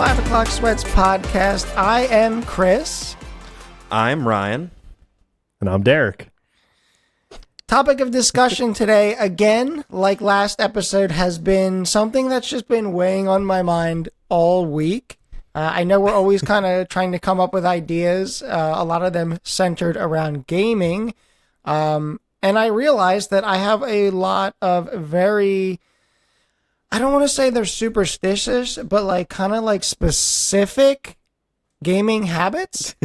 5 O'Clock Sweats podcast. I am Chris. I'm Ryan. And I'm Derick. Topic of discussion today, again, like last episode, has been something that's just been weighing on my mind all week. I know we're always kind of trying to come up with ideas, a lot of them centered around gaming. And I realized that I have a lot of very, I don't want to say they're superstitious, but like kind of like specific gaming habits.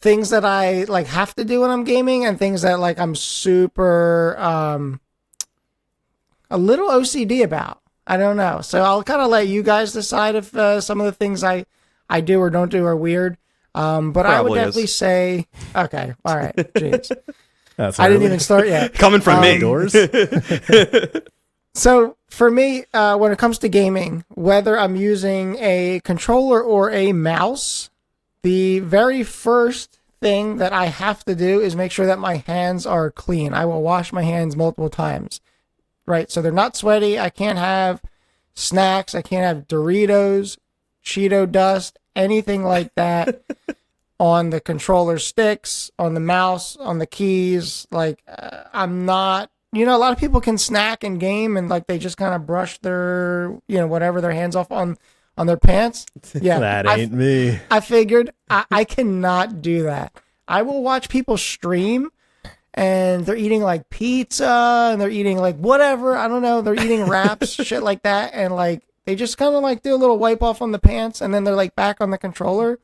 Things that I like have to do when I'm gaming, and things that like I'm super a little OCD about. I don't know. So I'll kind of let you guys decide if some of the things I do or don't do are weird. But probably I would definitely say, okay, all right, jeez. I didn't even start yet. Coming from me. So for me, when it comes to gaming, whether I'm using a controller or a mouse, the very first thing that I have to do is make sure that my hands are clean. I will wash my hands multiple times, right? So they're not sweaty. I can't have snacks. I can't have Doritos, Cheeto dust, anything like that on the controller sticks, on the mouse, on the keys. Like, I'm not, a lot of people can snack and game and like they just kind of brush their, whatever, their hands off on their pants. Yeah. That ain't me. I figured I cannot do that. I will watch people stream and they're eating like pizza and they're eating like whatever. I don't know. They're eating wraps, shit like that. And like, they just kind of like do a little wipe off on the pants and then they're like back on the controller.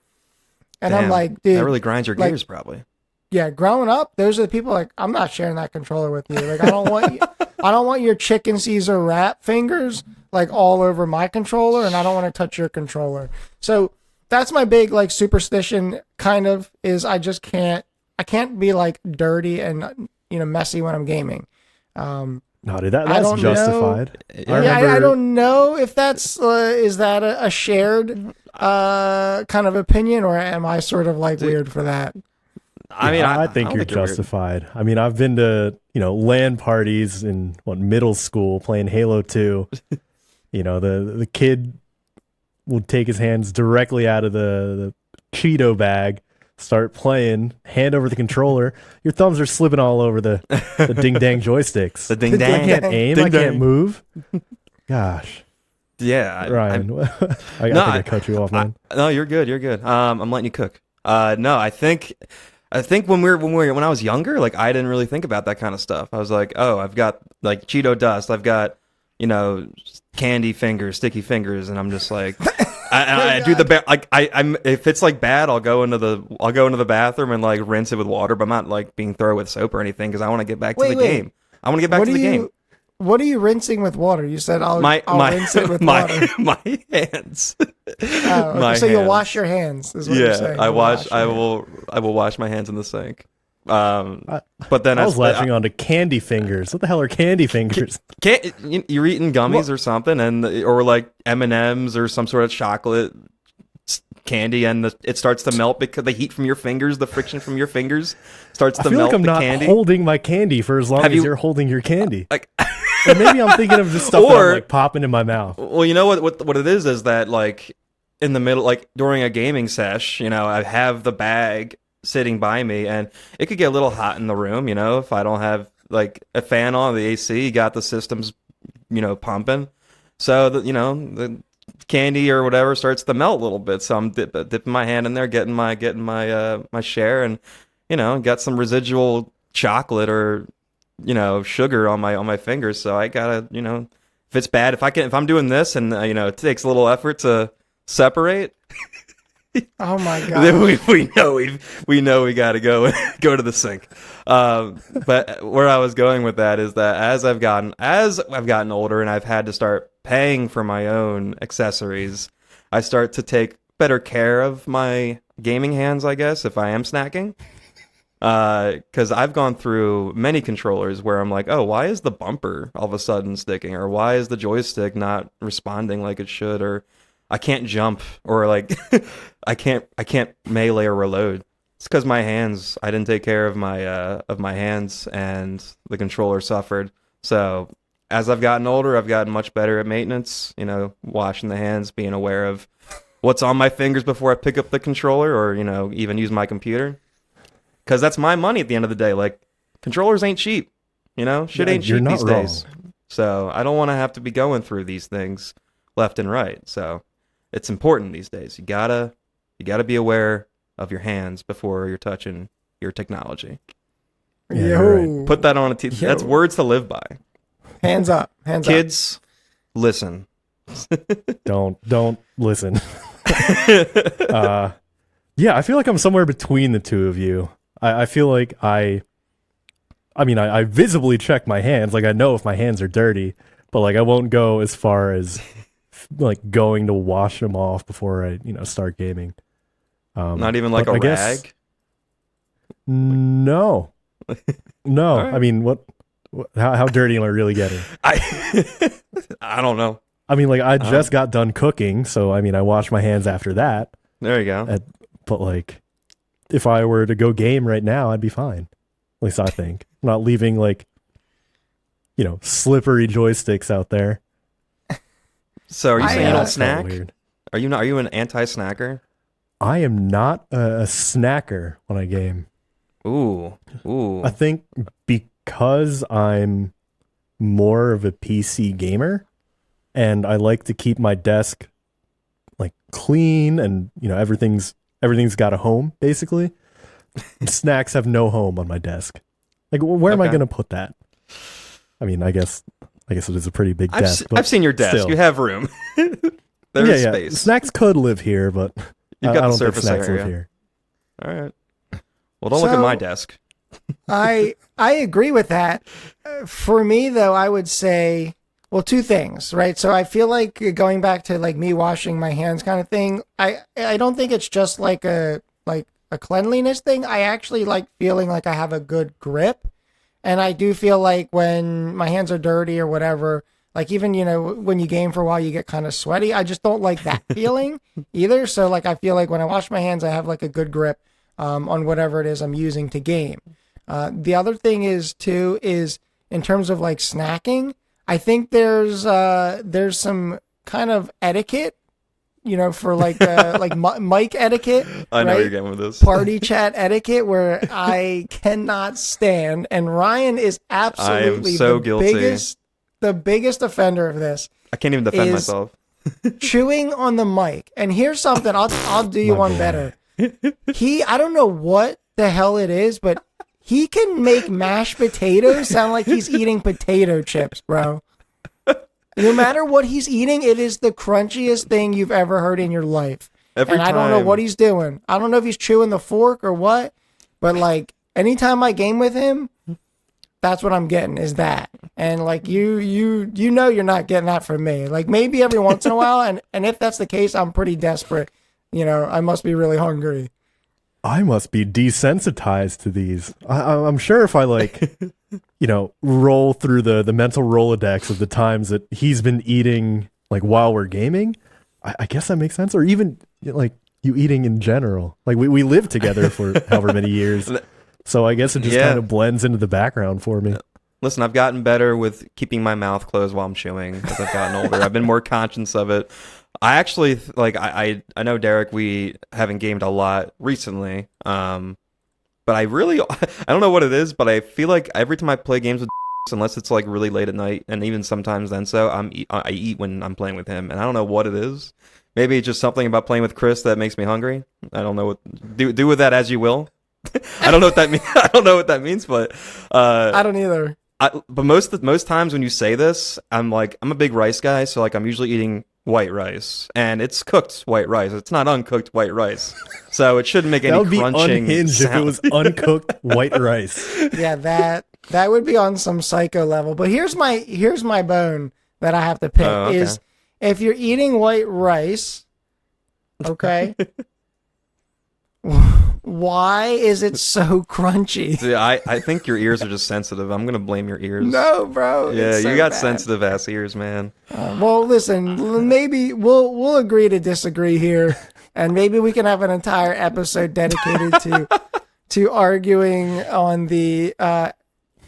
And Damn, I'm like, dude, that really grinds your gears, probably. Yeah, growing up, those are the people like, I'm not sharing that controller with you. Like, I don't want your chicken Caesar wrap fingers like all over my controller, and I don't want to touch your controller. So that's my big like superstition. Kind of is I can't be like dirty and messy when I'm gaming. No, dude, that's justified. I don't know if that's is that a shared kind of opinion, or am I sort of like weird for that? I mean, I think you're justified. Weird. I mean, I've been to, LAN parties in middle school playing Halo 2. The kid would take his hands directly out of the Cheeto bag, start playing, hand over the controller. Your thumbs are slipping all over the ding-dang joysticks. The ding-dang. I can't aim. I can't move. Gosh. Yeah. Ryan, I think I cut you off, man. No, you're good. You're good. I'm letting you cook. No, I think when I was younger, like I didn't really think about that kind of stuff. I was like, oh, I've got like Cheeto dust. I've got, candy fingers, sticky fingers, and I'm just like, I do I'm if it's like bad, I'll go into the bathroom and like rinse it with water, but I'm not like being thorough with soap or anything because I want to get back to the game. I want to get back to the game. What are you rinsing with water? You said I'll rinse it with water. My hands. So you'll wash your hands, is what you're saying. I will wash my hands in the sink. But then I was latching on to candy fingers. What the hell are candy fingers? You're eating gummies or something, or like M&Ms or some sort of chocolate candy, and it starts to melt because the heat from your fingers, the friction from your fingers, starts to melt the candy. I feel like I'm not holding my candy for as long as you're holding your candy. Or maybe I'm thinking of just stuff that I'm like popping in my mouth. Well, you know what it is that like in the middle, like during a gaming sesh, I have the bag sitting by me, and it could get a little hot in the room, if I don't have like a fan on, the AC, got the systems, pumping. So the candy or whatever starts to melt a little bit. So I'm dipping my hand in there, getting my share, and got some residual chocolate or sugar on my fingers. So I gotta if it's bad, if I'm doing this and it takes a little effort to separate. Oh my god! Then we know we got to go to the sink. But where I was going with that is that as I've gotten older and I've had to start paying for my own accessories, I start to take better care of my gaming hands, I guess, if I am snacking. Because I've gone through many controllers where I'm like, oh, why is the bumper all of a sudden sticking, or why is the joystick not responding like it should, or I can't jump, or like I can't melee or reload. It's because my hands, I didn't take care of my hands, and the controller suffered. So as I've gotten older, I've gotten much better at maintenance. Washing the hands, being aware of what's on my fingers before I pick up the controller or, even use my computer. Because that's my money at the end of the day. Like, controllers ain't cheap. Shit ain't cheap these days. So I don't want to have to be going through these things left and right. So it's important these days. You gotta be aware of your hands before you're touching your technology. Yeah, right. Put that on a t-shirt. That's words to live by. Hands up. Hands Kids, listen. Don't listen. Yeah, I feel like I'm somewhere between the two of you. I feel like I visibly check my hands. Like, I know if my hands are dirty, but like I won't go as far as like going to wash them off before I start gaming. Not even like a rag? No. No. Right. I mean, how dirty am I really getting? I don't know. I mean, like, I just got done cooking, so I mean, I wash my hands after that. There you go. But like, if I were to go game right now, I'd be fine. At least I think. I'm not leaving like, slippery joysticks out there. So are you saying you don't snack? Weird. Are you an anti-snacker? I am not a snacker when I game. Ooh. I think because I'm more of a PC gamer and I like to keep my desk like clean and everything's got a home basically. Snacks have no home on my desk. Like, where am I going to put that? I mean, I guess it is a pretty big desk. I've seen your desk. Still. You have room. There's space. Snacks could live here, but you've got I the don't surface think snacks area. live here. All right. Well, don't look at my desk. I agree with that. For me, though, I would say, well, two things, right? So I feel like going back to like me washing my hands kind of thing, I don't think it's just like a cleanliness thing. I actually like feeling like I have a good grip. And I do feel like when my hands are dirty or whatever, like even, when you game for a while, you get kind of sweaty. I just don't like that feeling either. So like, I feel like when I wash my hands, I have like a good grip on whatever it is I'm using to game. The other thing is in terms of like snacking, I think there's some kind of etiquette, for like mic etiquette. I know right? you're getting with this. Party chat etiquette where I cannot stand, and Ryan is absolutely the biggest offender of this. I can't even defend myself. Chewing on the mic. And here's something, I'll do you one better. I don't know what the hell it is, but he can make mashed potatoes sound like he's eating potato chips, bro. No matter what he's eating, it is the crunchiest thing you've ever heard in your life. I don't know what he's doing. I don't know if he's chewing the fork or what, but like anytime I game with him, that's what I'm getting is that. And like you're not getting that from me. Like maybe every once in a while, and if that's the case, I'm pretty desperate. I must be really hungry. I must be desensitized to these. I'm sure if I roll through the mental Rolodex of the times that he's been eating like while we're gaming, I guess that makes sense. Or even like you eating in general. Like we lived together for however many years. So I guess it just kind of blends into the background for me. Listen, I've gotten better with keeping my mouth closed while I'm chewing as I've gotten older. I've been more conscious of it. I actually I know Derick, we haven't gamed a lot recently, but I don't know what it is, but I feel like every time I play games with unless it's like really late at night, and even sometimes then I eat when I'm playing with him, and I don't know what it is. Maybe it's just something about playing with Chris that makes me hungry. I don't know what do with that as you will. I don't know what that means. I don't know what that means, but I don't either. But most times when you say this, I'm a big rice guy, so like I'm usually eating white rice, and it's cooked white rice. It's not uncooked white rice, so it shouldn't make any crunching unhinged sound. If it was uncooked white rice. Yeah, that would be on some psycho level. But here's my bone that I have to pick is if you're eating white rice, okay. Why is it so crunchy? See, I think your ears are just sensitive. I'm gonna blame your ears. No, bro. Yeah, so you got bad. sensitive ass ears, man. Well, listen. Maybe we'll agree to disagree here, and maybe we can have an entire episode dedicated to arguing on the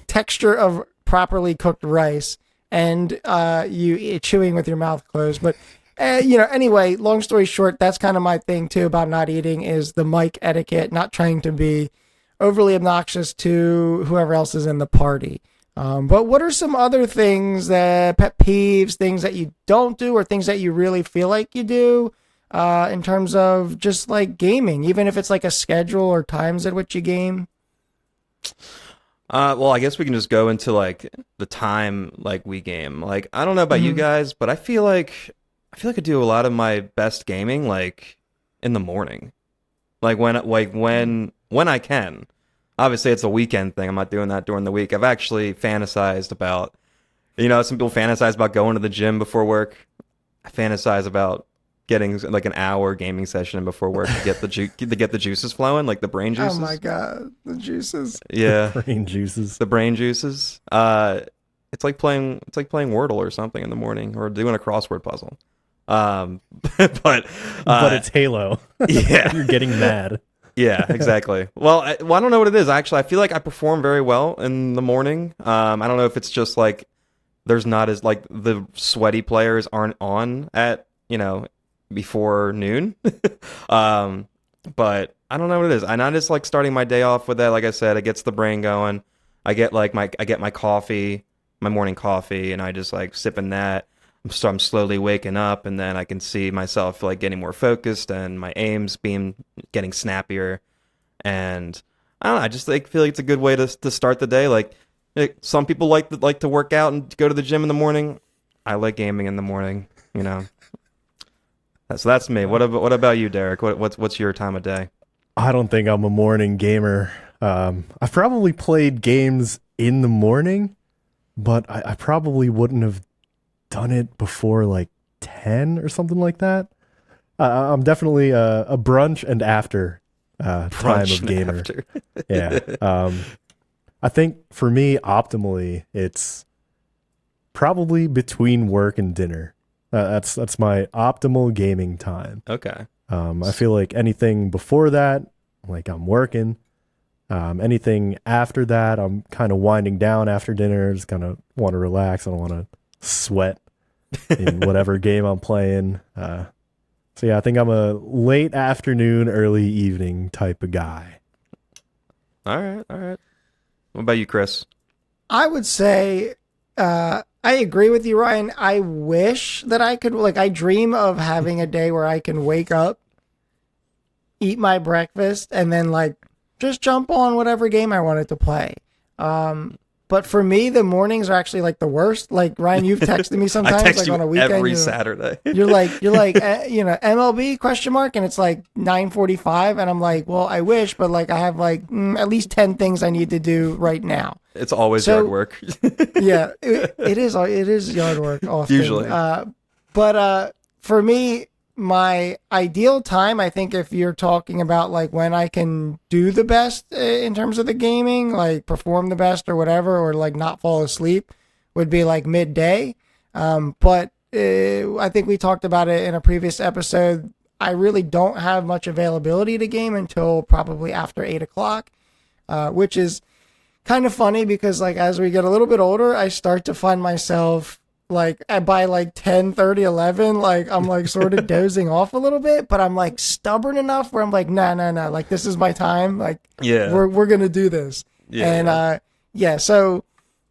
texture of properly cooked rice and you chewing with your mouth closed. But Anyway, long story short, that's kind of my thing too about not eating is the mic etiquette, not trying to be overly obnoxious to whoever else is in the party. But what are some other things pet peeves, things that you don't do or things that you really feel like you do in terms of just like gaming, even if it's like a schedule or times at which you game? Well, I guess we can just go into like the time like we game. Like I don't know about you guys, but I feel like I do a lot of my best gaming like in the morning. Like when I can. Obviously, it's a weekend thing. I'm not doing that during the week. I've actually fantasized about, some people fantasize about going to the gym before work. I fantasize about getting like an hour gaming session before work to get the juices flowing, like the brain juices. Oh my god, the juices! Yeah, the brain juices. The brain juices. It's like playing Wordle or something in the morning, or doing a crossword puzzle. But it's Halo. Yeah, you're getting mad. Yeah, exactly. Well, I don't know what it is. Actually, I feel like I perform very well in the morning. I don't know if it's just like there's not as like the sweaty players aren't on at before noon. But I don't know what it is. And I just like starting my day off with that. Like I said, it gets the brain going. I get my coffee, my morning coffee, and I just like sipping that. So I'm slowly waking up, and then I can see myself like getting more focused and my aims getting snappier. And I don't know, I just like feel like it's a good way to start the day. Like some people like to work out and go to the gym in the morning. I like gaming in the morning. So that's me. What about you, Derick? What's your time of day? I don't think I'm a morning gamer. I've probably played games in the morning, but I probably wouldn't have done it before like 10 or something like that. I'm definitely a brunch and after time of gamer. Yeah. I think for me, optimally, it's probably between work and dinner. That's my optimal gaming time. Okay. I feel like anything before that, like I'm working. Anything after that, I'm kind of winding down after dinner. Just kind of want to relax. I don't want to sweat in whatever game I'm playing. So yeah, I think I'm a late afternoon, early evening type of guy. All right. What about you, Chris? I would say I agree with you, Ryan. I wish that I could, I dream of having a day where I can wake up, eat my breakfast, and then just jump on whatever game I wanted to play. But for me, the mornings are actually the worst. Ryan, you've texted me sometimes, I text you on a weekend. every Saturday. You're like, MLB ? And it's 9:45, and I'm like, well, I wish, but I have at least 10 things I need to do right now. It's always yard work. Yeah, it is yard work often. Usually. But for me, my ideal time, I think if you're talking about when I can do the best in terms of the gaming, perform the best or whatever, or not fall asleep, would be midday. But I think we talked about it in a previous episode. I really don't have much availability to game until probably after 8:00, which is kind of funny because as we get a little bit older, I start to find myself by 10:30, 11, I'm sort of dozing off a little bit, but I'm stubborn enough where I'm nah, this is my time. Yeah, we're going to do this. Yeah. And, so,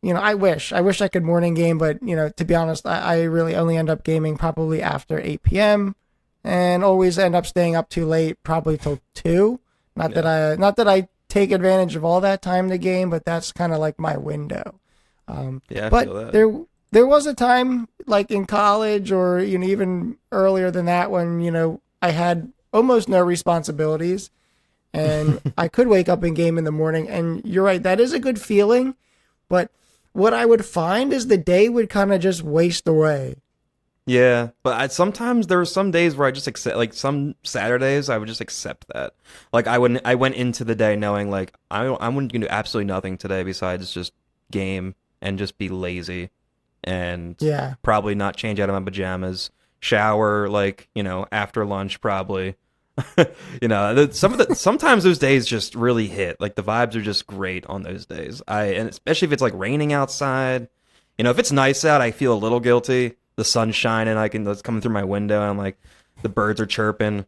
I wish I could morning game, but, to be honest, I really only end up gaming probably after 8 p.m. and always end up staying up too late, probably till 2. Not that I take advantage of all that time to game, but that's kind of my window. I but feel that. There was a time in college or even earlier than that when I had almost no responsibilities and I could wake up and game in the morning, and you're right, that is a good feeling, but what I would find is the day would kind of just waste away. Yeah, but sometimes there were some days where I just accept, some Saturdays I would just accept that. I went into the day knowing I'm going to do absolutely nothing today besides just game and just be lazy. And probably not change out of my pajamas, shower after lunch probably. Sometimes those days just really hit. The vibes are just great on those days. And especially if it's raining outside. If it's nice out, I feel a little guilty, the sun's shining, it's coming through my window, and I'm like, the birds are chirping.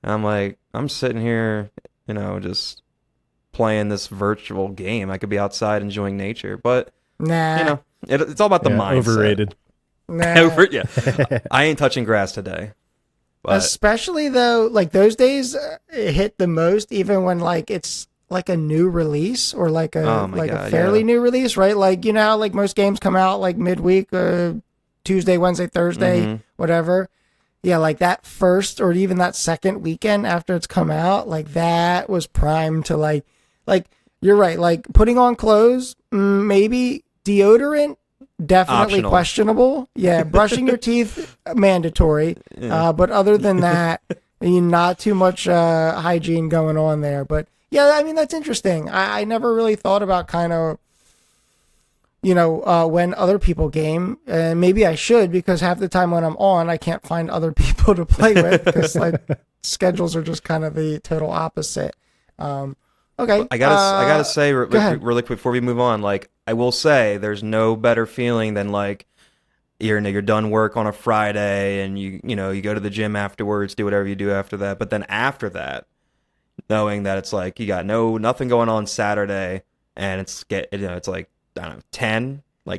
And I'm like, I'm sitting here, just playing this virtual game. I could be outside enjoying nature, but nah, it's all about the mindset. Overrated. Nah. I ain't touching grass today. But especially though, like those days hit the most, even when like it's like a new release or like a fairly new release, right? Like how like most games come out like midweek, Tuesday, Wednesday, Thursday, whatever. Yeah, like that first or even that second weekend after it's come out, like that was prime to like you're right, like putting on clothes, maybe deodorant, definitely optional. Questionable. Yeah, brushing your teeth, mandatory. But other than that, not too much hygiene going on there. But yeah, I mean, that's interesting. I never really thought about kind of, when other people game, and maybe I should, because half the time when I'm on, I can't find other people to play with because like schedules are just kind of the total opposite. Okay. I gotta say really quick before we move on, like I will say there's no better feeling than like you're done work on a Friday and you go to the gym afterwards, do whatever you do after that. But then after that, knowing that it's like you got nothing going on Saturday and it's like, I don't know,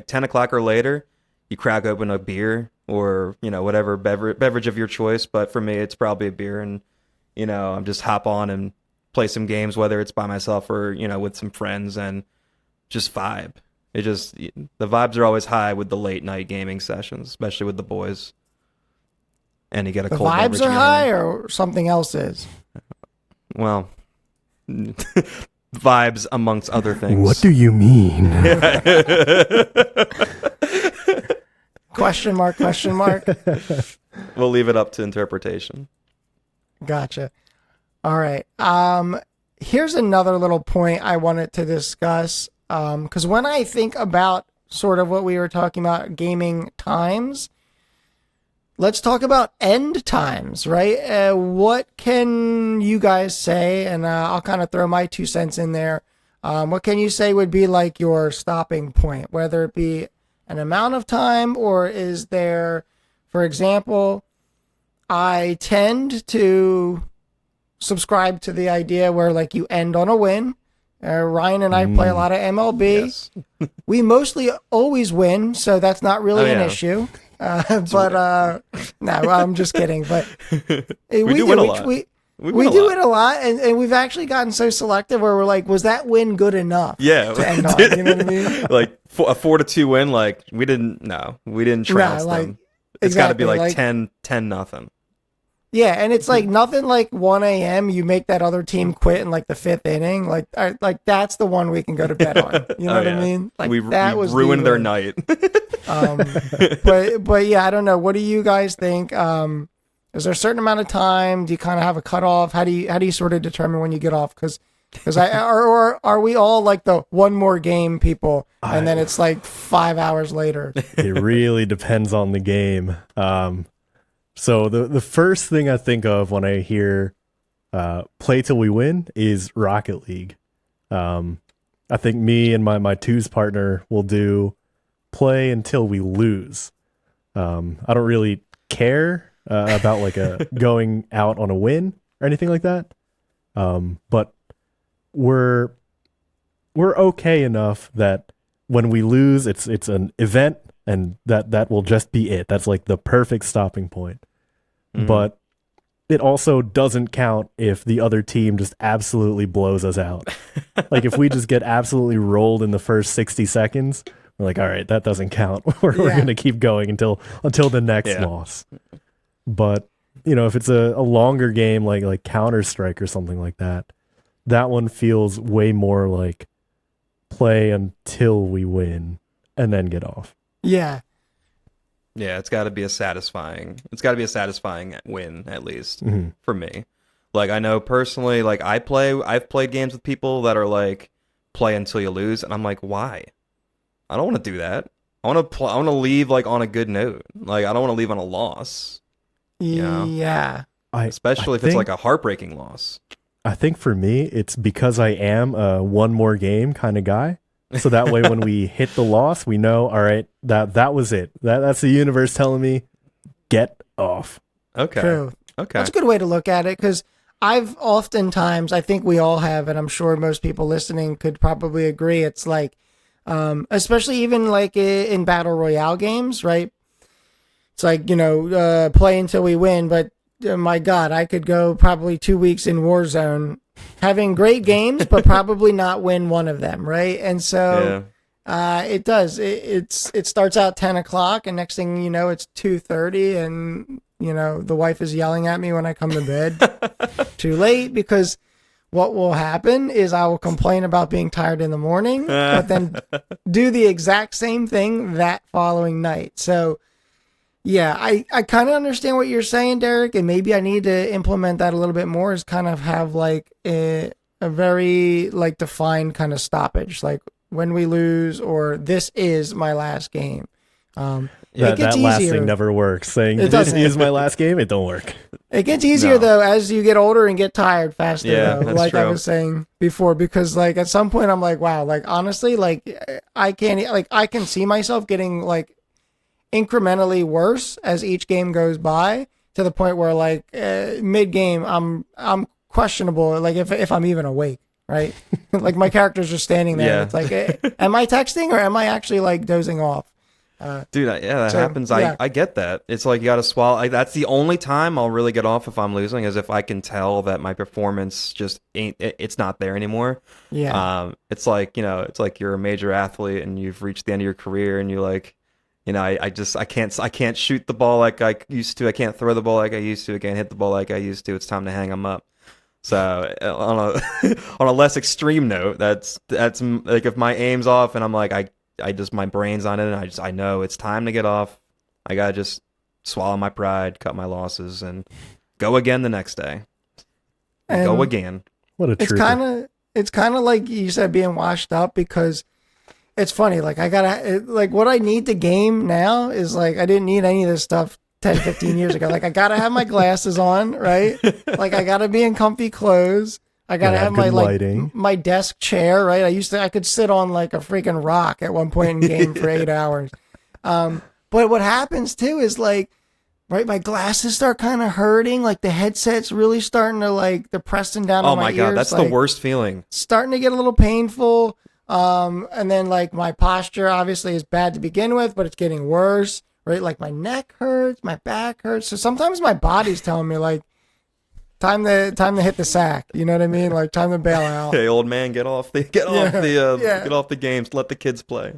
10 o'clock or later, you crack open a beer or, whatever beverage of your choice. But for me, it's probably a beer, and, I'm just hop on and play some games, whether it's by myself or, with some friends, and just vibe. The vibes are always high with the late night gaming sessions, especially with the boys. And you get a cold beverage. The vibes are high or something else is? Well, vibes amongst other things. What do you mean? Question mark. We'll leave it up to interpretation. Gotcha. All right. Here's another little point I wanted to discuss. Because when I think about sort of what we were talking about, gaming times, let's talk about end times, right? What can you guys say? And I'll kind of throw my 2 cents in there. What can you say would be like your stopping point, whether it be an amount of time, or is there, for example, I tend to subscribe to the idea where like you end on a win. Ryan and I play a lot of MLB. Yes. We mostly always win, so that's not really an issue. No, I'm just kidding. But we do win a lot. We do it a lot, and we've actually gotten so selective where we're like, was that win good enough? Yeah, to end on, you know what I mean? Like a 4-2 win. Like we didn't trounce them. It's got to be like 10-0. Yeah, and it's like nothing like 1 a.m. You make that other team quit in like the 5th inning. Like that's the one we can go to bed on. You know what I mean? Like we ruined their night. But yeah, I don't know. What do you guys think? Is there a certain amount of time? Do you kind of have a cutoff? How do you sort of determine when you get off? Because are we all like the one more game people, and then it's like 5 hours later? It really depends on the game. So the first thing I think of when I hear play till we win is Rocket League. I think me and my twos partner will do play until we lose. I don't really care about like going out on a win or anything like that. But we're okay enough that when we lose, it's an event. And that will just be it. That's like the perfect stopping point. Mm-hmm. But it also doesn't count if the other team just absolutely blows us out. Like if we just get absolutely rolled in the first 60 seconds, we're like, all right, that doesn't count. We're going to keep going until the next loss. But, if it's a longer game like Counter-Strike or something like that, that one feels way more like play until we win and then get off. Yeah. Yeah, it's got to be a satisfying win at least for me. Like I know personally, like I've played games with people that are like play until you lose, and I'm like, why? I don't want to do that. I want to leave like on a good note. Like I don't want to leave on a loss. Yeah. Especially if it's like a heartbreaking loss. I think for me, it's because I am a one more game kind of guy. So that way, when we hit the loss, we know, all right, that was it. That's the universe telling me, get off. Okay. True. Okay. That's a good way to look at it, because I've oftentimes, I think we all have, and I'm sure most people listening could probably agree, it's like, especially even like in battle royale games, right? It's like, play until we win, but my God, I could go probably 2 weeks in Warzone having great games, but probably not win one of them, right? And so it does. It starts out 10 o'clock, and next thing you know, it's 2:30, and the wife is yelling at me when I come to bed too late, because what will happen is I will complain about being tired in the morning, but then do the exact same thing that following night. So yeah, I kind of understand what you're saying, Derick, and maybe I need to implement that a little bit more, is kind of have like a very like defined kind of stoppage, like when we lose, or this is my last game. That last thing never works. Saying this is my last game, it don't work. It gets easier though as you get older and get tired faster. Yeah, though, that's like true. I was saying before, because like at some point I'm like, wow, like honestly, like I can't, like I can see myself getting like incrementally worse as each game goes by, to the point where like mid game I'm questionable, like if I'm even awake, right? Like my character's just standing there. Yeah. It's like, am I texting or am I actually like dozing off? Dude, that happens. Yeah. I get that. It's like you got to swallow. Like, that's the only time I'll really get off if I'm losing, is if I can tell that my performance just ain't. It's not there anymore. Yeah. It's like it's like you're a major athlete and you've reached the end of your career, and you're like, I can't shoot the ball like I used to. I can't throw the ball like I used to. I can't hit the ball like I used to. It's time to hang them up. So on a less extreme note, that's like if my aim's off and I'm like I just, my brain's on it, and I know it's time to get off. I gotta just swallow my pride, cut my losses, and go again the next day. And go again. What a trooper. It's kind of like you said, being washed up, because it's funny. Like like what I need to game now is like, I didn't need any of this stuff 10, 15 years ago. Like I gotta have my glasses on, right? Like I gotta be in comfy clothes. I gotta have my lighting. My desk chair, right? I could sit on like a freaking rock at one point in game for 8 hours. But what happens too is like, right, my glasses start kind of hurting. Like the headset's really starting to like, they're pressing down on my ears. Oh my God, that's like, the worst feeling. Starting to get a little painful. And then like my posture obviously is bad to begin with, but it's getting worse, right? Like my neck hurts, my back hurts. So sometimes my body's telling me like, time to hit the sack. You know what I mean? Like time to bail out. Hey, old man, get off the games. Let the kids play.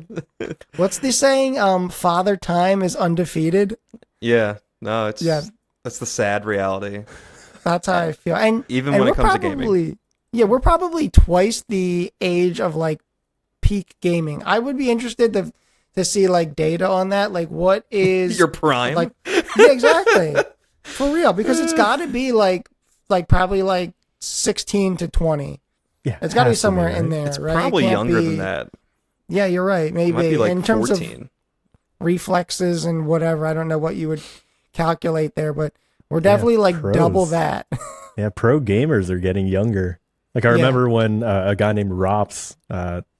What's the saying? Father Time is undefeated. Yeah. No, that's the sad reality. That's how I feel. And even when it comes to gaming. Yeah, we're probably twice the age of like peak gaming. I would be interested to see like data on that. Like what is your prime? Like, yeah, exactly. For real, because it's got to be like probably like 16 to 20. Yeah, it's got to be somewhere in there. It's right? probably younger than that. Yeah, you're right. Maybe it might be like in terms 14. of reflexes and whatever. I don't know what you would calculate there, but we're definitely like pros. Double that. Yeah, pro gamers are getting younger. Like I remember when a guy named Rops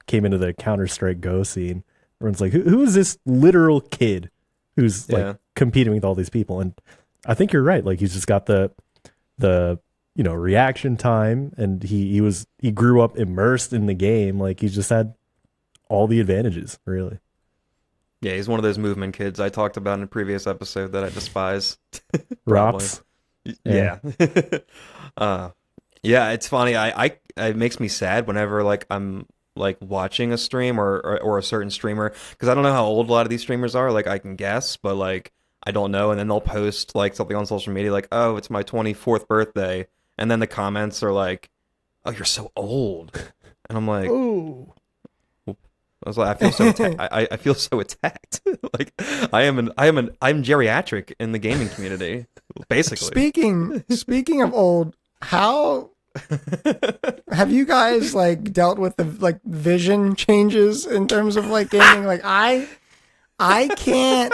came into the Counter-Strike Go scene. Everyone's like, who is this literal kid who's like competing with all these people? And I think you're right. Like he's just got the reaction time, and he grew up immersed in the game. Like he's just had all the advantages, really. Yeah, he's one of those movement kids I talked about in a previous episode that I despise. Rops. Yeah. Yeah, it's funny. It makes me sad whenever like I'm like watching a stream or a certain streamer, because I don't know how old a lot of these streamers are. Like I can guess, but like I don't know. And then they'll post like something on social media like, "Oh, it's my 24th birthday," and then the comments are like, "Oh, you're so old," and I'm like, "Ooh." I was like, I feel so I feel so attacked. Like I'm geriatric in the gaming community, basically. Speaking of old, how have you guys like dealt with the like vision changes in terms of like gaming? Like I can't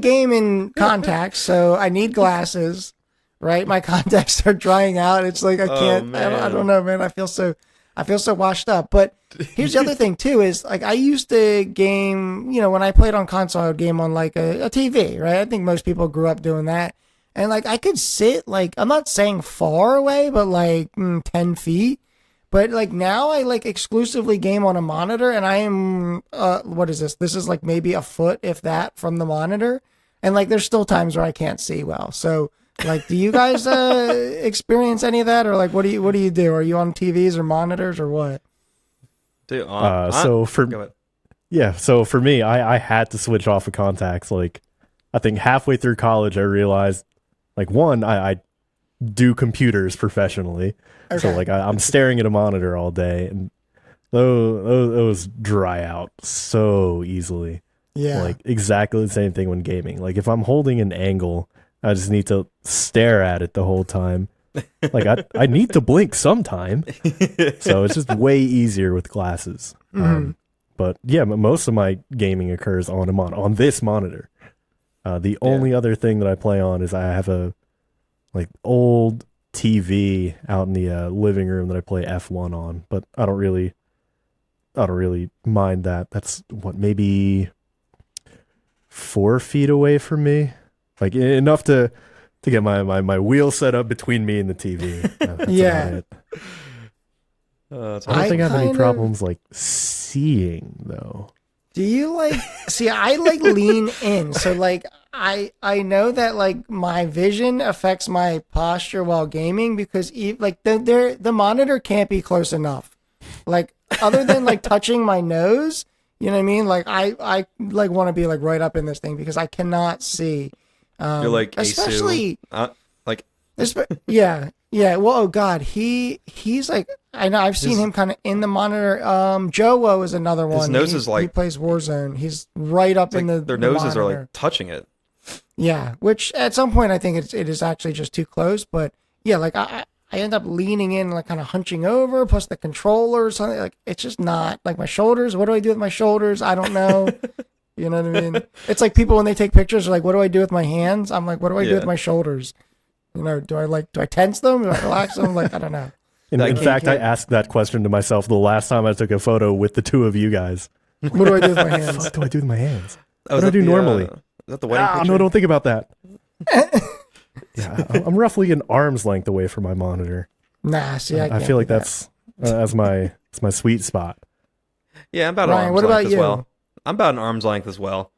game in contacts, so I need glasses. Right, my contacts are drying out. It's like I can't. I don't know, man. I feel so I feel so washed up. But here's the other thing too: is like I used to game. You know, when I played on console, I would game on like a TV, right? I think most people grew up doing that. And like I could sit like I'm not saying far away, but like 10 feet. But like now I like exclusively game on a monitor, and I am what is this? This is like maybe a foot, if that, from the monitor. And like there's still times where I can't see well. So like, do you guys experience any of that, or like what do you do? Are you on TVs or monitors or what? Dude, so for me, I had to switch off of contacts. Like I think halfway through college, I realized like one, I do computers professionally. Okay. So like I'm staring at a monitor all day, and those dry out so easily. Yeah, like exactly the same thing when gaming. Like if I'm holding an angle, I just need to stare at it the whole time. Like I need to blink sometime, so it's just way easier with glasses. But yeah, most of my gaming occurs on this monitor. The only other thing that I play on is I have a like old TV out in the living room that I play F1 on, but I don't really mind that. That's what, maybe 4 feet away from me, like enough to get my wheel set up between me and the TV. That's yeah. I don't think I have any problems like seeing though. Do you like see? I like lean in, so like I know that like my vision affects my posture while gaming because like the monitor can't be close enough. Like other than like touching my nose, you know what I mean? Like I like want to be like right up in this thing because I cannot see. You're like especially like yeah. Well, oh God, he's like. I know I've seen him kind of in the monitor. Joe is another one. His nose is like, he plays Warzone. He's right up in their noses monitor. are like touching it. Yeah, which at some point I think it is actually just too close. But yeah, like I end up leaning in, like kind of hunching over, plus the controller or something. Like it's just not like my shoulders. What do I do with my shoulders? I don't know. You know what I mean? It's like people when they take pictures are like, what do I do with my hands? I'm like, what do I do with my shoulders? You know, do I tense them? Do I relax them? Like I don't know. In fact, I asked that question to myself the last time I took a photo with the two of you guys. What do I do with my hands? What do I do with my hands? What do I do normally? Is that the wedding picture? No, don't think about that. Yeah, I'm roughly an arm's length away from my monitor. Nah, see, I feel like that's my sweet spot. Yeah, I'm about an arm's length as well. I'm about an arm's length as well.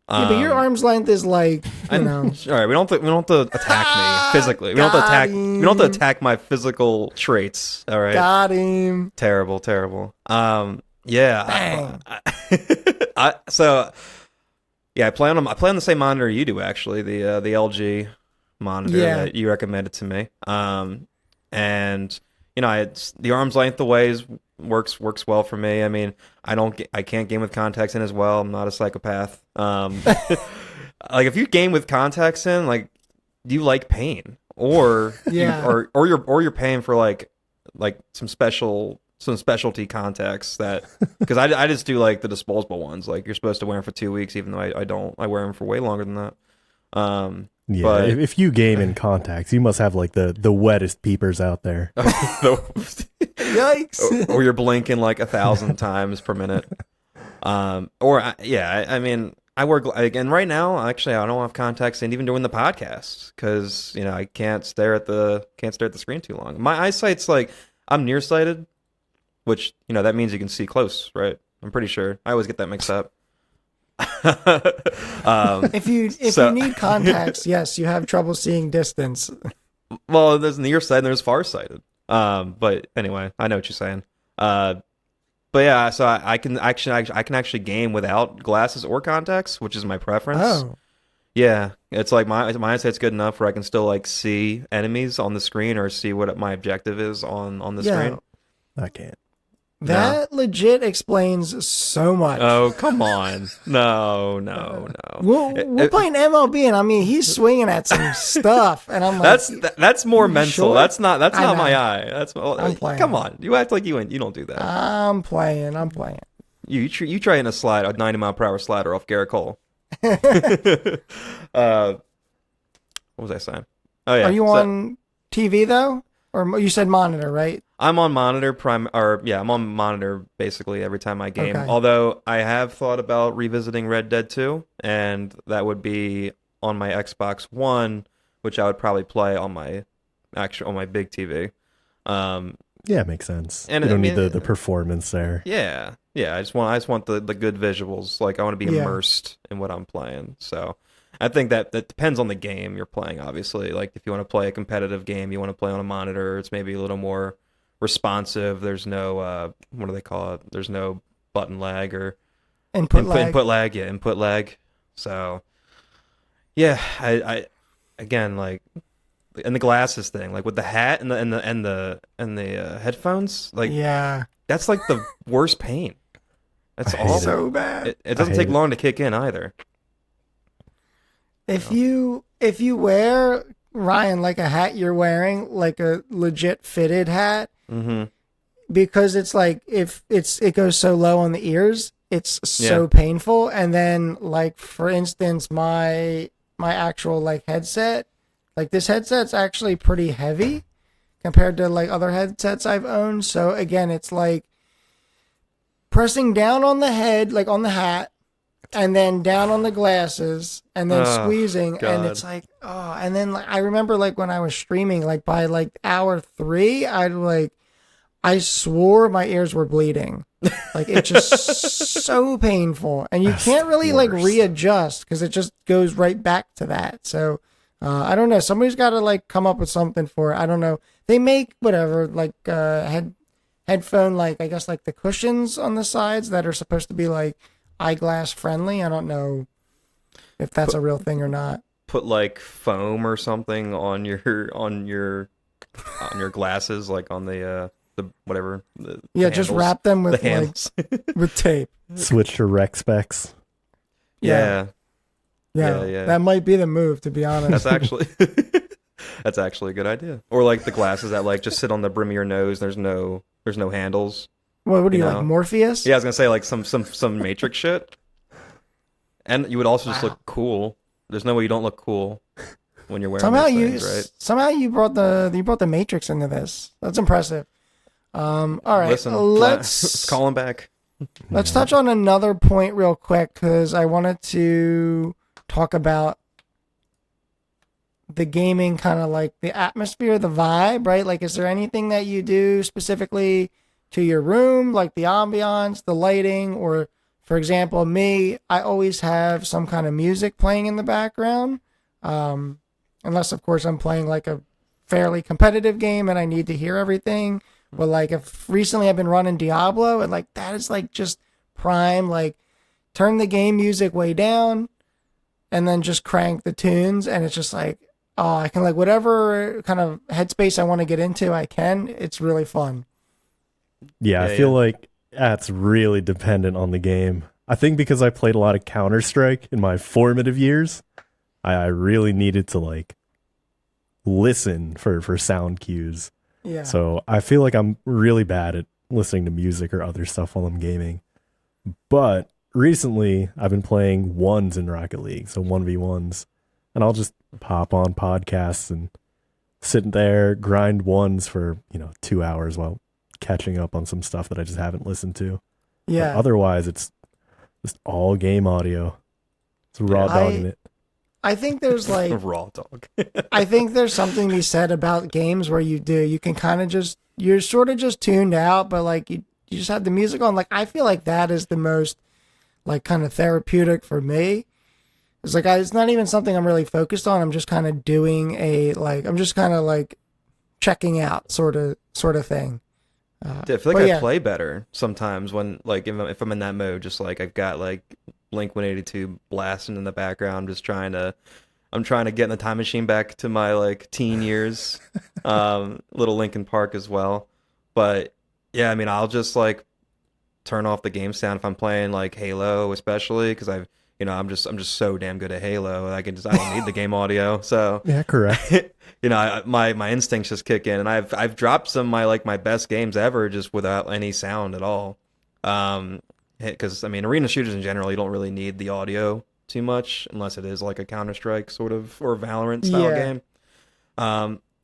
Yeah, but your arm's length is like, you know. All right, we don't have to attack me physically. We don't have to attack my physical traits. All right. Got him. Terrible. Yeah. I play on the same monitor you do actually, the LG monitor that you recommended to me. And you know, the arm's length away works well for me. I mean, I can't game with contacts in as well. I'm not a psychopath. Like if you game with contacts in, like, do you like pain or you're paying for like some specialty contacts that because I just do like the disposable ones. Like you're supposed to wear them for 2 weeks, even though I don't. I wear them for way longer than that. Yeah, but if you game in contacts, you must have like the wettest peepers out there. Yikes! Or you're blinking like 1,000 times per minute. I mean, I work again right now. Actually, I don't have contacts in even doing the podcast because you know I can't stare at the screen too long. My eyesight's like I'm nearsighted, which you know that means you can see close, right? I'm pretty sure. I always get that mixed up. If you need contacts, yes, you have trouble seeing distance. Well, there's nearsighted and there's farsighted. But anyway, I know what you're saying. But yeah, so I can actually game without glasses or contacts, which is my preference. Oh. Yeah, it's like my eyesight's good enough where I can still like see enemies on the screen or see what my objective is on the screen. I can't. That legit explains so much. Oh, come on. No. We're playing MLB, and I mean, he's swinging at some stuff, and I'm like... That's more mental. Sure? That's not my eye. I'm playing. Come on. You act like you don't do that. I'm playing. You try in a 90-mile-per-hour slider off Garrett Cole. What was I saying? Oh, yeah. Are you on TV, though? Or you said monitor, right? I'm on monitor I'm on monitor basically every time I game. Okay. Although I have thought about revisiting Red Dead 2, and that would be on my Xbox One, which I would probably play on my big TV. Yeah, it makes sense. And you don't need the performance there. Yeah. I just want the good visuals. Like I want to be immersed in what I'm playing. So I think that depends on the game you're playing, obviously. Like if you want to play a competitive game, you want to play on a monitor, it's maybe a little more responsive. There's no what do they call it? There's no button lag or input lag. Input lag. So yeah, I again, like, and the glasses thing, like with the hat and the headphones, like, yeah, that's like the worst pain. That's all so bad. It doesn't take long to kick in either. If you wear, Ryan, like a hat you're wearing, like a legit fitted hat, because it's like it goes so low on the ears, it's so painful. And then, like, for instance, my actual like headset, like this headset's actually pretty heavy compared to like other headsets I've owned. So again, it's like pressing down on the head, like on the hat, and then down on the glasses, and then squeezing, God. and it's like, and then like, I remember like when I was streaming, like by like hour 3, I swore my ears were bleeding. Like it's just so painful, and you can't really like readjust because it just goes right back to that. So I don't know. Somebody's got to like come up with something for it. I don't know. They make whatever like headphone, like I guess like the cushions on the sides that are supposed to be like eyeglass friendly. I don't know if that's a real thing or not. Put like foam or something on your glasses, like on the whatever. The just wrap them with with tape. Switch to rec specs. Yeah. That might be the move, to be honest. That's actually a good idea. Or like the glasses that like just sit on the brim of your nose. There's no handles. What are you like, Morpheus? Yeah, I was gonna say like some Matrix shit. And you would also just look cool. There's no way you don't look cool when you're wearing these things, right? Somehow you brought the Matrix into this. That's impressive. All right, listen, let's call him back. Let's touch on another point real quick, because I wanted to talk about the gaming, kind of like the atmosphere, the vibe, right? Like, is there anything that you do specifically to your room, like the ambiance, the lighting, or, for example, me, I always have some kind of music playing in the background, unless, of course, I'm playing like a fairly competitive game and I need to hear everything. But like, if recently I've been running Diablo, and like that is like just prime, like turn the game music way down and then just crank the tunes, and it's just like, I can, like, whatever kind of headspace I want to get into, I can. It's really fun. Yeah, I feel like that's really dependent on the game. I think because I played a lot of Counter-Strike in my formative years, I really needed to like listen for sound cues. Yeah. So I feel like I'm really bad at listening to music or other stuff while I'm gaming. But recently I've been playing ones in Rocket League, so 1v1s, and I'll just pop on podcasts and sit there, grind ones for 2 hours while catching up on some stuff that I just haven't listened to. Yeah. But otherwise, it's just all game audio. It's raw dogging it. I think there's like raw dog. I think there's something to be said about games where you can kind of you're sort of just tuned out, but like you just have the music on. Like, I feel like that is the most like kind of therapeutic for me. It's like it's not even something I'm really focused on. I'm just kind of doing I'm just kind of like checking out sort of thing. I feel like I play better sometimes when, like, if I'm in that mode, just like I've got like Blink 182 blasting in the background. I'm trying to get in the time machine back to my like teen years. Little Linkin Park as well. But yeah, I mean, I'll just like turn off the game sound if I'm playing like Halo, especially because I'm just so damn good at Halo. I don't need the game audio. So yeah, correct. My instincts just kick in, and I've dropped some of my best games ever just without any sound at all. Because I mean, arena shooters in general, you don't really need the audio too much unless it is like a Counter-Strike sort of or Valorant style game.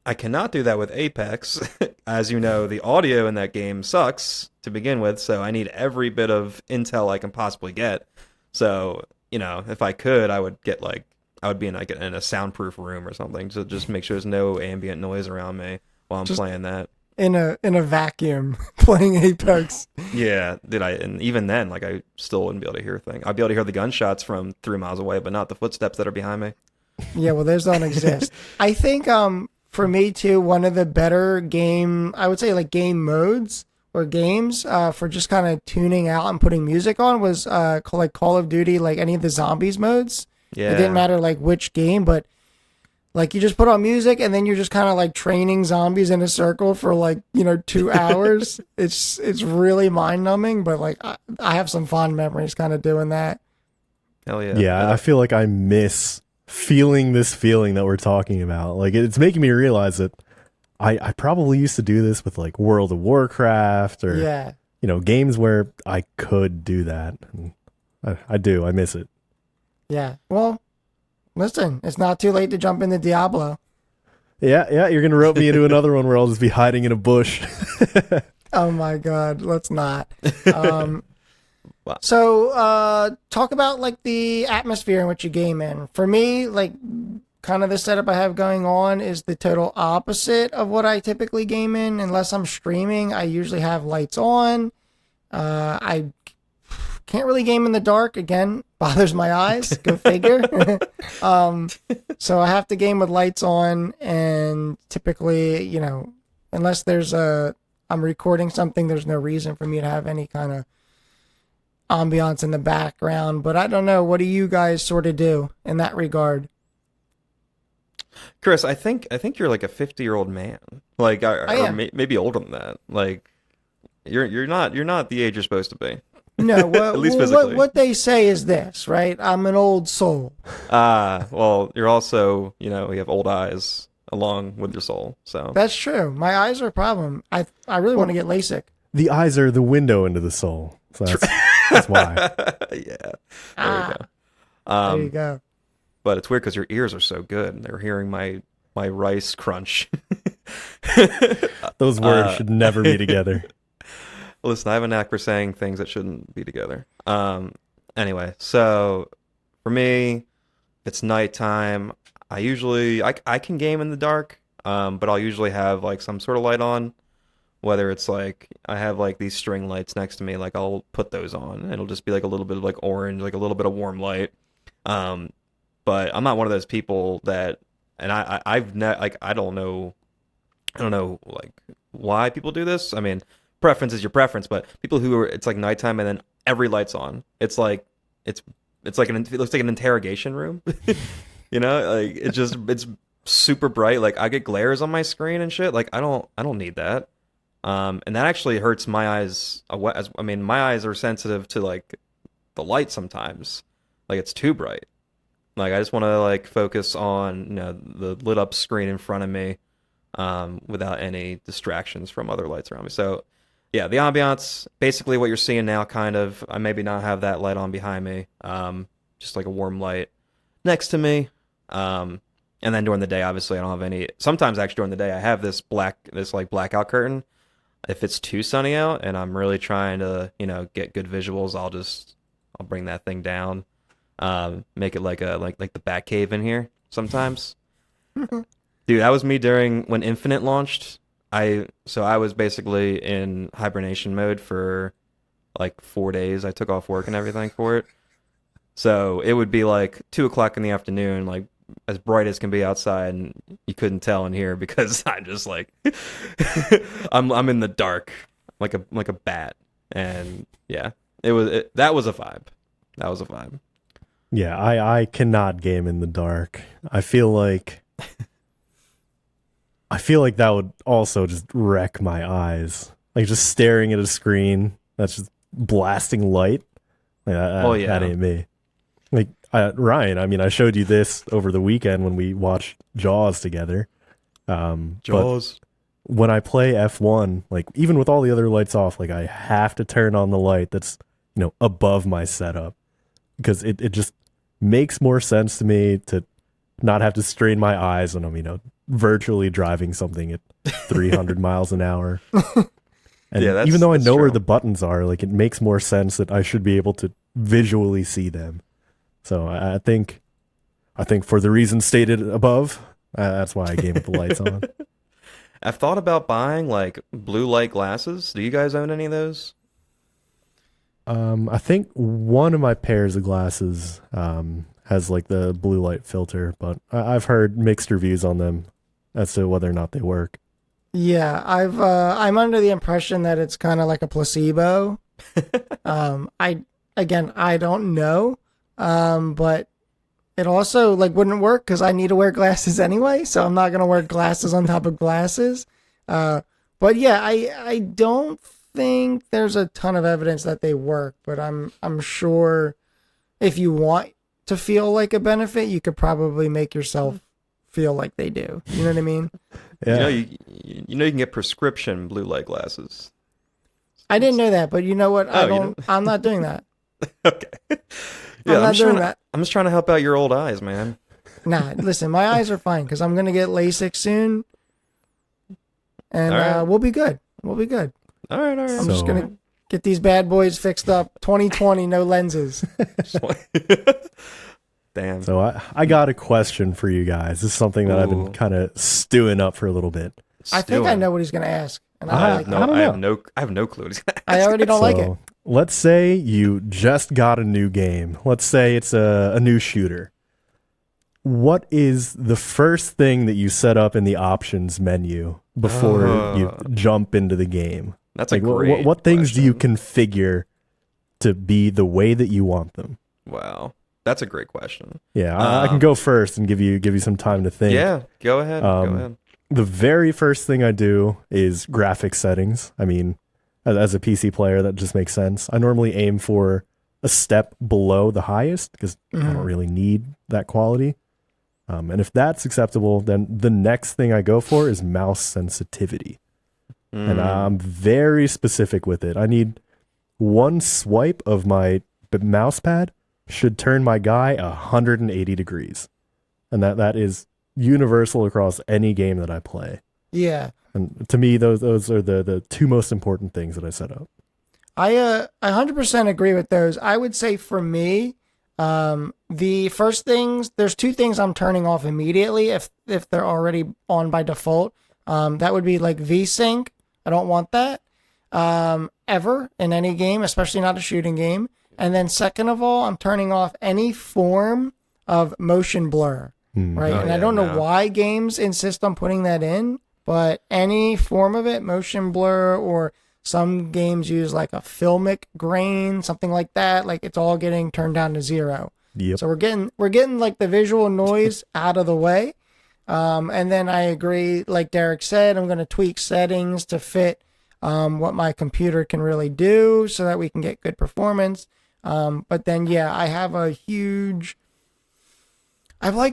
I cannot do that with Apex. As you know, the audio in that game sucks to begin with, so I need every bit of intel I can possibly get. So, if I could, I would get I would be in in a soundproof room or something to just make sure there's no ambient noise around me while I'm playing that. In a vacuum playing Apex. Yeah, and even then, I still wouldn't be able to hear things. I'd be able to hear the gunshots from 3 miles away, but not the footsteps that are behind me. Yeah, well, those don't exist. I think for me too, one of the better game modes or games for just kind of tuning out and putting music on was Call of Duty, any of the zombies modes. Yeah. It didn't matter which game, but you just put on music and then you're just kind of training zombies in a circle for 2 hours. It's really mind numbing, but I have some fond memories kind of doing that. Hell yeah. Yeah, I feel like I miss feeling this feeling that we're talking about. It's making me realize that I probably used to do this with World of Warcraft or games where I could do that. And I do. I miss it. Yeah. Well, listen, it's not too late to jump into Diablo. Yeah, you're gonna rope me into another one where I'll just be hiding in a bush. Oh my God, let's not. So, talk about the atmosphere in which you game in. For me, kind of the setup I have going on is the total opposite of what I typically game in. Unless I'm streaming, I usually have lights on. I can't really game in the dark. Again, bothers my eyes. Go figure. So I have to game with lights on, and typically, unless I'm recording something, there's no reason for me to have any kind of ambiance in the background. But I don't know. What do you guys sort of do in that regard? Chris, I think you're a 50-year-old man, or maybe older than that. You're not the age you're supposed to be. No, at least physically. What they say is this, right? I'm an old soul. Well, you're also, you have old eyes along with your soul. So that's true. My eyes are a problem. I really want to get LASIK. The eyes are the window into the soul. So that's why. Yeah. There you go. But it's weird because your ears are so good. They're hearing my rice crunch. Those words should never be together. Listen, I have a knack for saying things that shouldn't be together. Anyway, so for me, if it's nighttime, I can game in the dark, but I'll usually have some sort of light on. Whether it's I have these string lights next to me, I'll put those on. It'll just be a little bit of orange, a little bit of warm light. But I'm not one of those people that, and I don't know why people do this. I mean, preference is your preference, but people who are, it's nighttime and then every light's on. It looks like an interrogation room. It's super bright. I get glares on my screen and shit. I don't need that. And that actually hurts my eyes. My eyes are sensitive to the light sometimes. It's too bright. I just want to focus on the lit up screen in front of me, without any distractions from other lights around me. So yeah, the ambiance, basically what you're seeing now, kind of. I maybe not have that light on behind me, just a warm light next to me. And then during the day, obviously, I don't have any. Sometimes actually during the day, I have this blackout curtain. If it's too sunny out and I'm really trying to get good visuals, I'll bring that thing down, make it like the Bat Cave in here sometimes. Dude, that was me when Infinite launched. So I was basically in hibernation mode for 4 days. I took off work and everything for it. So it would be 2:00 in the afternoon, as bright as can be outside, and you couldn't tell in here because I'm just I'm in the dark like a bat. And yeah, that was a vibe. That was a vibe. Yeah, I cannot game in the dark. I feel like that would also just wreck my eyes. Just staring at a screen that's just blasting light. That ain't me. Ryan, I showed you this over the weekend when we watched Jaws together. Jaws. When I play F1, even with all the other lights off, I have to turn on the light that's, above my setup, because it just makes more sense to me to not have to strain my eyes when I'm, virtually driving something at 300 miles an hour. And Yeah, even though I know true. where the buttons are, like, it makes more sense that I should be able to visually see them. So I think for the reasons stated above, that's why I gave it the lights on. I've thought about buying like blue light glasses. Do you guys own any of those? I think one of my pairs of glasses has like the blue light filter, but I've heard mixed reviews on them as to whether or not they work. Yeah, I'm under the impression that it's kind of like a placebo. I don't know, but it also like wouldn't work because I need to wear glasses anyway, so I'm not gonna wear glasses on top of glasses. But yeah, I don't think there's a ton of evidence that they work, but I'm sure if you want to feel like a benefit, you could probably make yourself feel like they do. You know what I mean? Yeah. You can get prescription blue light glasses. I didn't know that, but you know what? Oh, I'm not doing that. Okay. I'm not doing that. I'm just trying to help out your old eyes, man. Nah, listen, my eyes are fine because I'm gonna get LASIK soon, and right. we'll be good. We'll be good. All right. I'm just gonna get these bad boys fixed up. 2020, no lenses. Damn. So I got a question for you guys. This is something that I've been kind of stewing up for a little bit. I think I know what he's gonna ask, and I have no clue what he's gonna ask. I already don't like it. Let's say you just got a new game. Let's say it's a new shooter. What is the first thing that you set up in the options menu before you jump into the game? That's like, a great what things question. do you configure to be the way that you want them? Wow, that's a great question. Yeah, I can go first and give you some time to think. Yeah, go ahead. Go ahead. The very first thing I do is graphic settings. I mean, as a PC player, that just makes sense. I normally aim for a step below the highest because I don't really need that quality. And if that's acceptable, then the next thing I go for is mouse sensitivity. And I'm very specific with it. I need one swipe of my mouse pad should turn my guy 180 degrees. And that is universal across any game that I play. Yeah. And to me, those are the two most important things that I set up. I 100% agree with those. I would say for me, the first things, there's two things I'm turning off immediately if they're already on by default. That would be like VSync. I don't want that ever in any game, especially not a shooting game. And then second of all, I'm turning off any form of motion blur, right? I don't know why games insist on putting that in, but any form of it, motion blur, or some games use like a filmic grain, something like that. Like it's all getting turned down to 0. Yep. So we're getting like the visual noise out of the way. And then I agree, like Derick said, I'm going to tweak settings to fit what my computer can really do so that we can get good performance. But then, yeah, I have like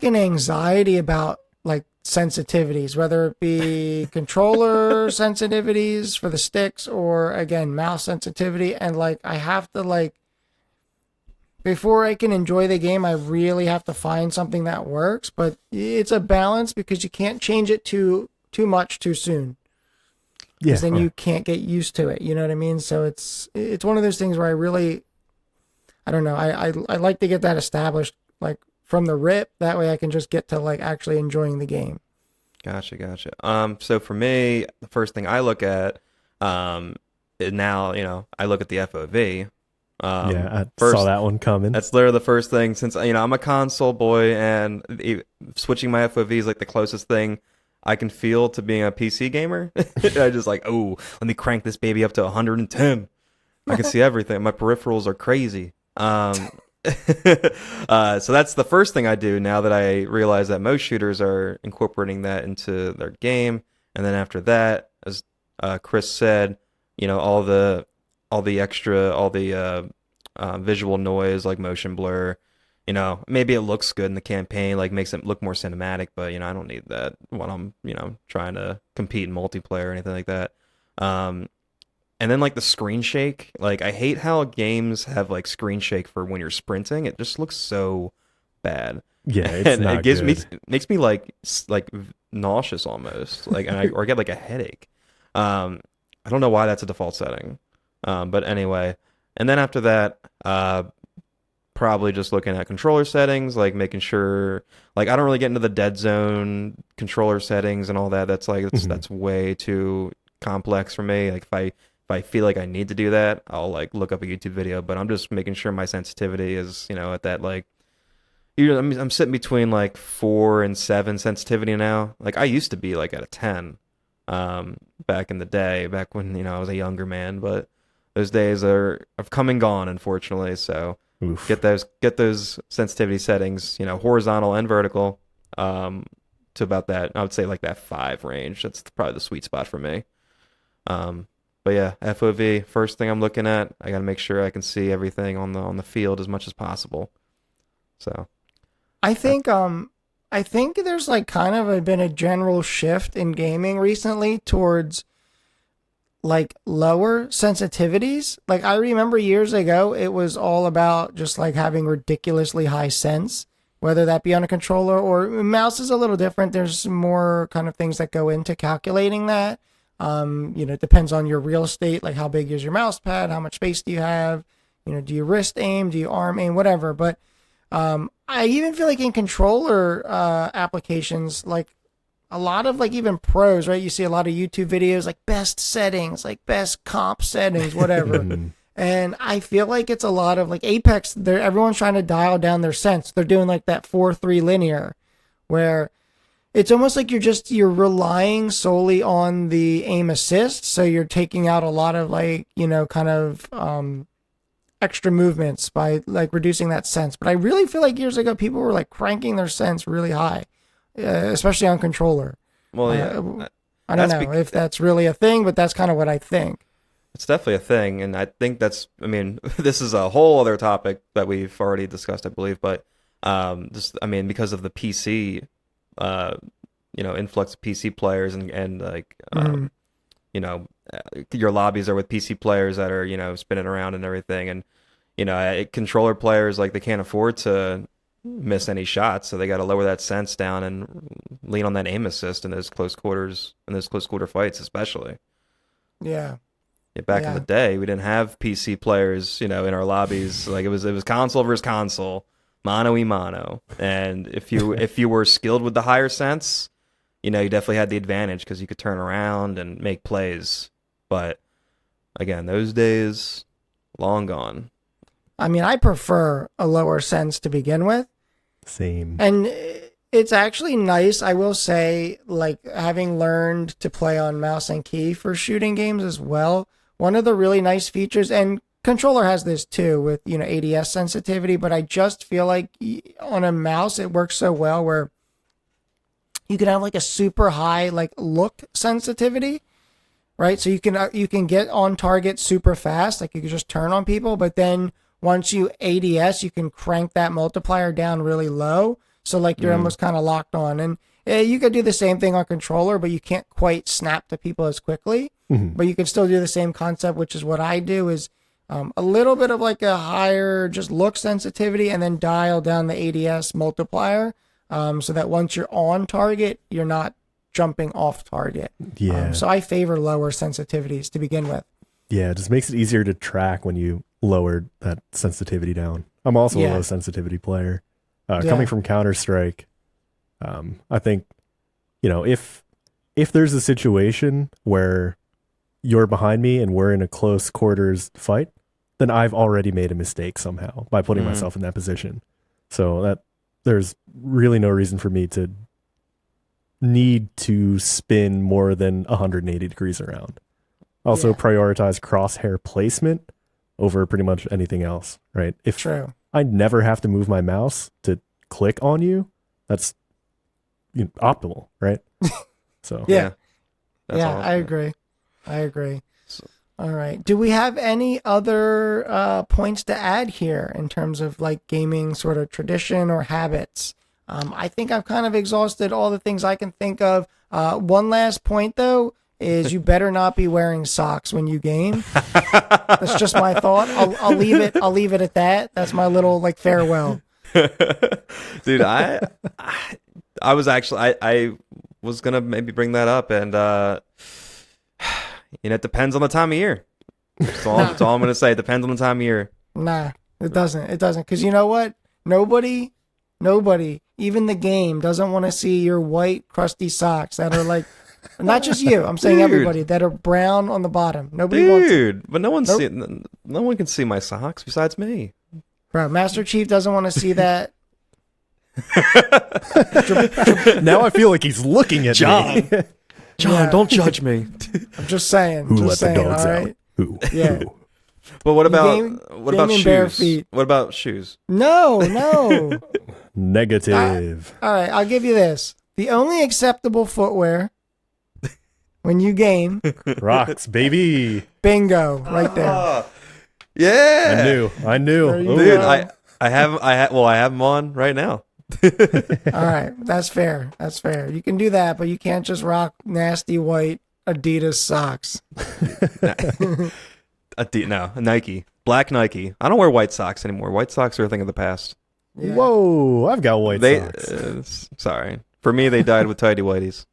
an anxiety about like sensitivities, whether it be controller sensitivities for the sticks or again, mouse sensitivity. And like, I have to like, before I can enjoy the game, I really have to find something that works, but it's a balance because you can't change it too much too soon. Because then you can't get used to it. You know what I mean? So it's one of those things where I don't know. I like to get that established like from the rip. That way I can just get to like actually enjoying the game. Gotcha. So for me, the first thing I look at, now, I look at the FOV. I saw that one coming. That's literally the first thing since, I'm a console boy and switching my FOV is like the closest thing I can feel to being a PC gamer. I just like, let me crank this baby up to 110. I can see everything. My peripherals are crazy. So that's the first thing I do now that I realize that most shooters are incorporating that into their game. And then after that, as Chris said, all the visual noise like motion blur, maybe it looks good in the campaign, like makes it look more cinematic, but I don't need that when I'm trying to compete in multiplayer or anything like that. And then like the screen shake, like I hate how games have like screen shake for when you're sprinting. It just looks so bad. Yeah, it's and not it gives good. makes me like nauseous almost, like, and or I get like a headache. I don't know why that's a default setting, but anyway. And then after that, probably just looking at controller settings, like making sure, like I don't really get into the dead zone controller settings and all that. That's like that's way too complex for me. Like if I feel like I need to do that, I'll like look up a YouTube video. But I'm just making sure my sensitivity is, at that like. I'm sitting between like 4 and 7 sensitivity now. Like I used to be like at a 10, back in the day, back when I was a younger man. But those days have come and gone, unfortunately. So Oof. get those sensitivity settings, horizontal and vertical, to about that. I would say like that 5 range. That's probably the sweet spot for me. But yeah, FOV, first thing I'm looking at. I got to make sure I can see everything on the field as much as possible. So. I think there's like kind of been a general shift in gaming recently towards like lower sensitivities. Like I remember years ago, it was all about just like having ridiculously high sense, whether that be on a controller or mouse is a little different. There's more kind of things that go into calculating that. It depends on your real estate, like how big is your mouse pad, how much space do you have, do you wrist aim, do you arm aim, whatever. But I even feel like in controller applications, like a lot of like even pros, right? You see a lot of YouTube videos like best settings, like best comp settings, whatever. And I feel like it's a lot of like Apex, everyone's trying to dial down their sense. They're doing like that 4-3 linear where it's almost like you're relying solely on the aim assist. So you're taking out a lot of like, kind of extra movements by like reducing that sense. But I really feel like years ago people were like cranking their sense really high, especially on controller. Well, yeah, I don't know if that's really a thing, but that's kind of what I think. It's definitely a thing, and I think this is a whole other topic that we've already discussed, I believe. But because of the PC, influx of PC players and like your lobbies are with PC players that are, spinning around and everything. And, controller players, like, they can't afford to miss any shots. So they got to lower that sense down and lean on that aim assist in those close quarter fights, especially. Yeah. Back in the day, we didn't have PC players, in our lobbies. Like it was console versus console, mano y mano. And if you were skilled with the higher sense, you definitely had the advantage because you could turn around and make plays. But again, those days, long gone. I mean, I prefer a lower sense to begin with. Same. And it's actually nice, I will say, like having learned to play on mouse and key for shooting games as well. One of the really nice features, and controller has this too with, ADS sensitivity, but I just feel like on a mouse, it works so well where you can have like a super high, like look sensitivity, right? So you can get on target super fast. Like you can just turn on people, but then once you ADS, you can crank that multiplier down really low. So like you're almost kind of locked on. And you could do the same thing on controller, but you can't quite snap to people as quickly. But you can still do the same concept, which is what I do is a little bit of like a higher just look sensitivity and then dial down the ADS multiplier so that once you're on target, you're not jumping off target. Yeah. So I favor lower sensitivities to begin with. Yeah, it just makes it easier to track when you lower that sensitivity down. I'm also a low sensitivity player. Coming from Counter-Strike, I think, if there's a situation where you're behind me and we're in a close quarters fight, then I've already made a mistake somehow by putting myself in that position. So that there's really no reason for me to need to spin more than 180 degrees around. Also prioritize crosshair placement over pretty much anything else, right? True. I never have to move my mouse to click on you, that's optimal, right? So yeah, awesome. I agree. All right. Do we have any other points to add here in terms of like gaming sort of tradition or habits? I think I've kind of exhausted all the things I can think of. One last point though is you better not be wearing socks when you game. That's just my thought. I'll leave it at that. That's my little like farewell. Dude, I was actually I was gonna maybe bring that up, and it depends on the time of year. That's all I'm gonna say. It depends on the time of year. Nah, it doesn't. It doesn't. Because you know what? Nobody, even the game, doesn't want to see your white, crusty socks that are like, not just you. I'm saying everybody that are brown on the bottom. Nobody wants it. But no one can see my socks besides me. Bro, Master Chief doesn't want to see that. Now I feel like he's looking at John. me. John, don't judge me. I'm just saying. Who just let saying, the dogs all out? right? Who? Yeah. But what about in bare shoes? feet. What about shoes? No. Negative. All right, I'll give you this. The only acceptable footwear when you game, Crocs, baby. bingo, right there. Yeah. I knew. There you Dude, go. I have them on right now. All right, that's fair. That's fair. You can do that, but you can't just rock nasty white Adidas socks. No, Nike. Black Nike. I don't wear white socks anymore. White socks are a thing of the past. Yeah. Whoa, I've got white socks. Sorry. For me, they died with tidy whities.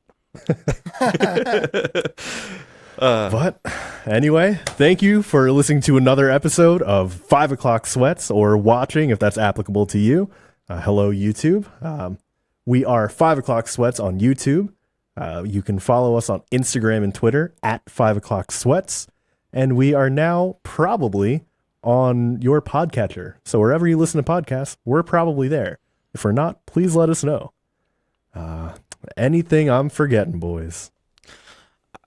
But anyway, thank you for listening to another episode of 5 o'clock sweats, or watching if that's applicable to you. Hello, YouTube. We are 5 o'clock sweats on YouTube. You can follow us on Instagram and Twitter at 5 o'clock sweats. And we are now probably on your podcatcher. So wherever you listen to podcasts, we're probably there. If we're not, please let us know. Anything I'm forgetting, boys?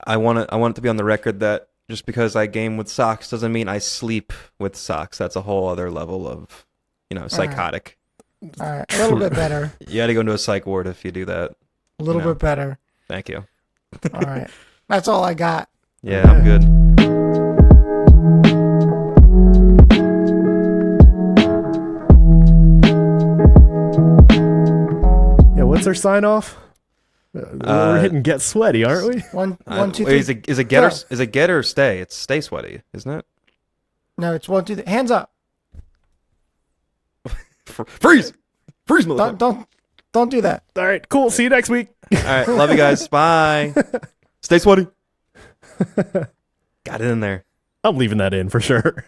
I want it to be on the record that just because I game with socks doesn't mean I sleep with socks. That's a whole other level of, psychotic. All right, a little bit better. You got to go into a psych ward if you do that. A little bit better. Thank you. All right, that's all I got. Yeah, I'm good. Yeah, what's our sign off? We're hitting get sweaty, aren't we? One, 2, 3. Is it get or stay? It's stay sweaty, isn't it? No, it's 1, 2, 3. Hands up. Freeze, motherfucker. Don't do that. All right, cool. See you next week. All right, love you guys. Bye. Stay sweaty. Got it in there. I'm leaving that in for sure.